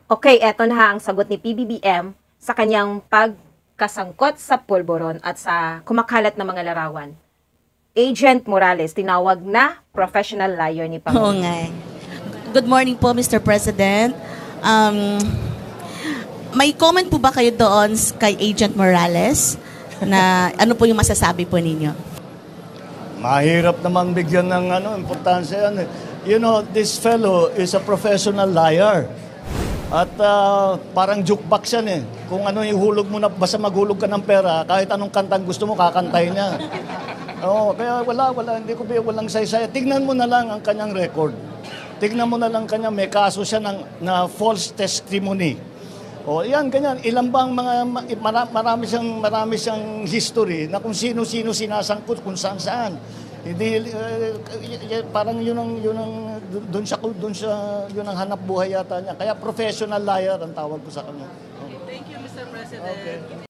Okay, eto na ang sagot ni PBBM sa kanyang pagkasangkot sa pulburon at sa kumakalat na mga larawan. Agent Morales, tinawag na professional liar ni Oo Pangulo. nga eh. Good morning po, Mr. President. May comment po ba kayo doon kay Agent Morales na ano po yung masasabi po ninyo? Mahirap namang bigyan ng importansya yan. You know, this fellow is a professional liar. At parang jukebox yan eh. Kung ano yung hulog mo na, basta maghulog ka ng pera, kahit anong kantang gusto mo, kakantay niya. Oo, kaya hindi ko walang saysay. Tignan mo na lang ang kanyang record. Tignan mo na lang kanya, may kaso siya na false testimony. O yan, ganyan. Ilan bang marami siyang history na kung sino-sino sinasangkot, kung saan-saan. Hindi, parang yun ang hanap buhay yata niya. Kaya professional liar ang tawag ko sa kanya. Thank you, Mr. President. Okay.